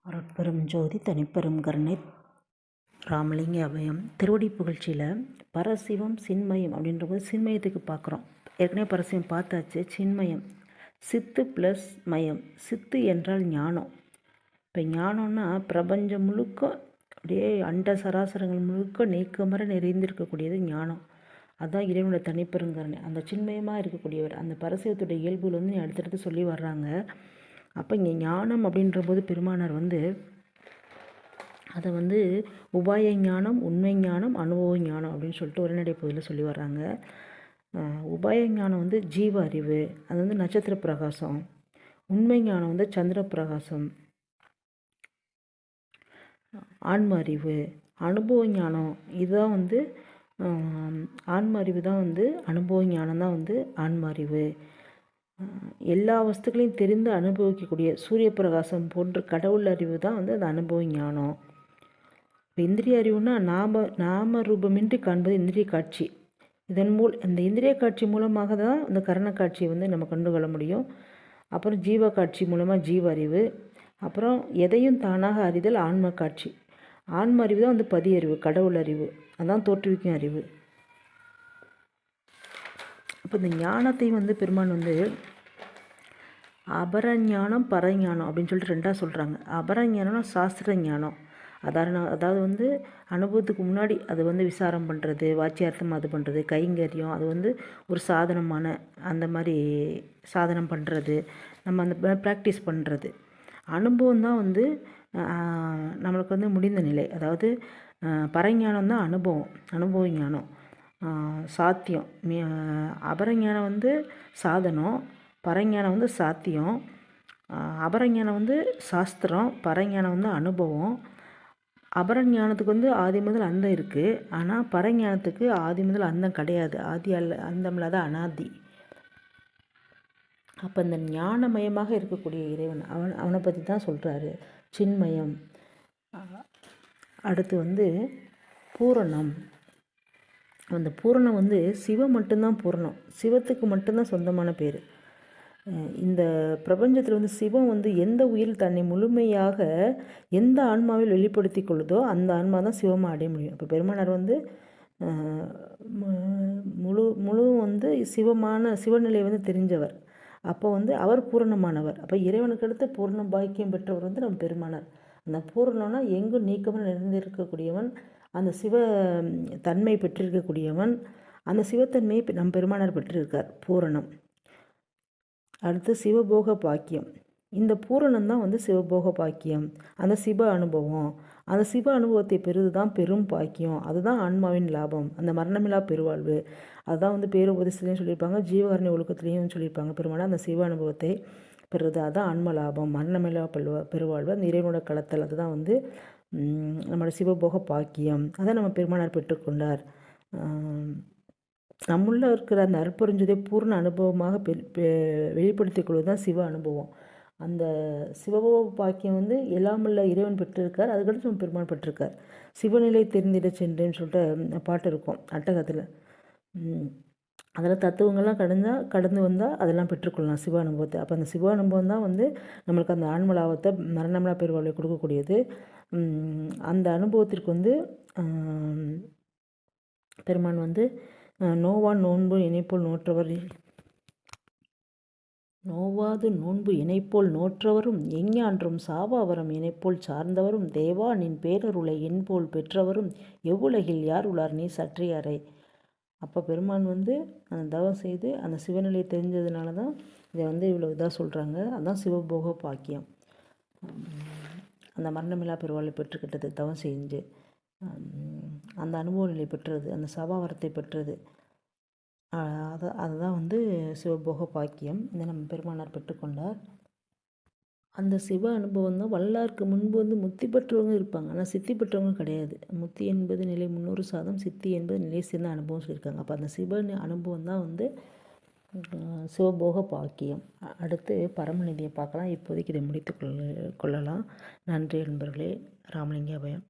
அருட்பெரும் ஜோதி தனிப்பெரும் கருணை ராமலிங்க அபயம் திருவடி புகழ்ச்சியில் பரசிவம் சின்மயம் அப்படின்றபோது சின்மயத்துக்கு பார்க்குறோம். ஏற்கனவே பரசிவம் பார்த்தாச்சு. சின்மயம் சித்து ப்ளஸ் மயம். சித்து என்றால் ஞானம். இப்போ ஞானம்னா பிரபஞ்சம் முழுக்க அப்படியே அண்ட சராசரங்கள் முழுக்க நீக்கமர நிறைந்திருக்கக்கூடியது ஞானம். அதுதான் இறைவனோட தனிப்பெருங்கருணை. அந்த சின்மயமாக இருக்கக்கூடியவர் அந்த பரசிவத்துடைய இயல்புகள் வந்து அடுத்தடுத்து சொல்லி வர்றாங்க. அப்போ இங்கே ஞானம் அப்படின்ற போது பெருமானார் வந்து அதை வந்து உபாய ஞானம், உண்மை ஞானம், அனுபவ ஞானம் அப்படின்னு சொல்லிட்டு உரைநடை பகுதியில் சொல்லி வர்றாங்க. உபாய ஞானம் வந்து ஜீவ அறிவு, அது வந்து நட்சத்திர பிரகாசம். உண்மை ஞானம் வந்து சந்திர பிரகாசம், ஆன்ம அறிவு. அனுபவ ஞானம் இதுதான் வந்து ஆன்ம அறிவு தான் வந்து அனுபவ ஞானம் தான் வந்து ஆன்ம அறிவு. எல்லா வஸ்துக்களையும் தெரிந்து அனுபவிக்கக்கூடிய சூரிய பிரகாசம் போன்ற கடவுள் அறிவு தான் வந்து அந்த அனுபவ ஞானம். இப்போ இந்திரிய அறிவுனா நாம ரூபமின்றி காண்பது இந்திரிய காட்சி. இந்த இந்திரிய காட்சி மூலமாக தான் இந்த கரண காட்சியை வந்து நம்ம கண்டுகொள்ள முடியும். அப்புறம் ஜீவ காட்சி மூலமாக ஜீவ அறிவு. அப்புறம் எதையும் தானாக அறிதல் ஆன்ம காட்சி. ஆன்ம அறிவு தான் வந்து பதி அறிவு, கடவுள் அறிவு, அதான் தோற்றுவிக்கும் அறிவு. இப்போ இந்த ஞானத்தையும் வந்து பெருமான் வந்து அபரஞானம் பரஞானம் அப்படின்னு சொல்லிட்டு ரெண்டாக சொல்கிறாங்க. அபரஞானம்னா சாஸ்திர ஞானம். அதாவது வந்து அனுபவத்துக்கு முன்னாடி அது வந்து விசாரம் பண்ணுறது, வாச்சியார்த்தம் அது பண்ணுறது, கைங்கரியம், அது வந்து ஒரு சாதனமான அந்த மாதிரி சாதனம் பண்ணுறது, நம்ம அந்த ப்ராக்டிஸ் பண்ணுறது. அனுபவம் தான் வந்து நம்மளுக்கு வந்து முடிந்த நிலை. அதாவது பரஞானம் தான் அனுபவ ஞானம், சாத்தியம். அபரஞானம் வந்து சாதனம், பரஞானம் வந்து சாத்தியம். அபரஞானம் வந்து சாஸ்திரம், பரஞானம் வந்து அனுபவம். அபரஞானத்துக்கு வந்து ஆதி முதல் அந்தம் இருக்குது. ஆனால் பரஞானத்துக்கு ஆதி முதல் அந்தம் கிடையாது. ஆதி அந்தம் இல்லாத அனாதி. அப்போ இந்த ஞானமயமாக இருக்கக்கூடிய இறைவன் அவனை பற்றி தான் சொல்கிறாரு. சின்மயம். அடுத்து வந்து பூரணம். அந்த பூரணம் வந்து சிவம் மட்டும்தான் பூரணம். சிவத்துக்கு மட்டும்தான் சொந்தமான பேர். இந்த பிரபஞ்சத்தில் வந்து சிவம் வந்து எந்த உயிர் தன்னை முழுமையாக எந்த ஆன்மாவில் வெளிப்படுத்தி கொள்ளுதோ அந்த ஆன்மா தான் சிவமாக அடைய முடியும். இப்போ பெருமானார் வந்து முழு வந்து சிவநிலை வந்து தெரிஞ்சவர். அப்போ வந்து அவர் பூரணமானவர். அப்போ இறைவனுக்கு அடுத்து பூர்ண பாக்கியம் பெற்றவர் வந்து நம்ம பெருமானார். அந்த பூரணம்னா எங்கும் நீக்கமாக நிறைந்திருக்கக்கூடியவன், அந்த சிவ தன்மை பெற்றிருக்கக்கூடியவன். அந்த சிவத்தன்மையை நம் பெருமானார் பெற்றிருக்கார், பூரணம். அடுத்து சிவபோக பாக்கியம். இந்த பூரணம் தான் வந்து சிவபோக பாக்கியம், அந்த சிவ அனுபவம். அந்த சிவ அனுபவத்தை பெறுது தான் பெரும் பாக்கியம். அதுதான் ஆன்மாவின் லாபம், அந்த மரணமில்லா பெருவாழ்வு. அதுதான் வந்து பேருபதேசத்துலேயும் சொல்லியிருப்பாங்க, ஜீவகாரணி ஒழுக்கத்துலேயும் சொல்லியிருப்பாங்க. பெருமானா அந்த சிவ அனுபவத்தை பெறுது, அதுதான் ஆன்ம லாபம், மரணமில்லா பெருவாழ்வு, அந்த இறைவனோட களத்தல். அதுதான் வந்து நம்மளோட சிவபோக பாக்கியம். அதை நம்ம பெருமானார் பெற்றுக்கொண்டார். நம்முள்ள இருக்கிற அந்த அற்புரிஞ்சதை பூர்ண அனுபவமாக வெளிப்படுத்திக் கொள்வது தான் சிவ அனுபவம். அந்த சிவபோக பாக்கியம் வந்து எல்லாமுள்ள இறைவன் பெற்றிருக்கார். அதுக்கடுத்து நம்ம பெருமான் பெற்றிருக்கார். சிவநிலை தெரிந்திட சென்றேன்னு சொல்லிட்டு பாட்டு இருக்கும் அட்டகத்தில். அதில் தத்துவங்கள்லாம் கடந்து வந்தால் அதெல்லாம் பெற்றுக்கொள்ளலாம் சிவ அனுபவத்தை. அப்போ அந்த சிவ அனுபவம் தான் வந்து நம்மளுக்கு அந்த ஆன்மலாபத்தை மரணமில்லா பெருவாழ்வை கொடுக்கக்கூடியது. அந்த அனுபவத்திற்கு வந்து பெருமான் வந்து நோவாது நோன்பு இணைப்போல் நோற்றவரும் எஞ்ஞான்றும் சாவாவரம் இணைப்போல் சார்ந்தவரும் தேவா நின் பேரருளை என்போல் பெற்றவரும் எவ்வுலகில் யார் உளார் நீ சற்றியாரை. அப்போ பெருமான் வந்து அந்த தவம் செய்து அந்த சிவநிலையை தெரிஞ்சதுனால தான் இதை வந்து இவ்வளோ இதாக சொல்கிறாங்க. அதுதான் சிவபோக பாக்கியம். அந்த மரணமில்லா பெருவாழ்வை பெற்றுக்கிட்டது தவம் செஞ்சு அந்த அனுபவ நிலை பெற்றது, அந்த சபாவரத்தை பெற்றது. அதுதான் வந்து சிவபோக பாக்கியம். இதை நம்ம பெருமானார் பெற்றுக்கொண்டார். அந்த சிவ அனுபவம் தான் வல்லாருக்கு முன்பு வந்து முத்தி பெற்றவங்க இருப்பாங்க, ஆனால் சித்தி பெற்றவங்க கிடையாது. முத்தி என்பது நிலை 300 சாதம், சித்தி என்பது நிலை சேர்ந்த அனுபவம் சொல்லியிருக்காங்க. அப்போ அந்த சிவ அனுபவம் தான் வந்து சிவபோக பாக்கியம். அடுத்து பரமநிதியை பார்க்கலாம். இப்போதைக்கு இதை முடித்து கொள்ளலாம். நன்றி நண்பர்களே. ராமலிங்க அபயம்.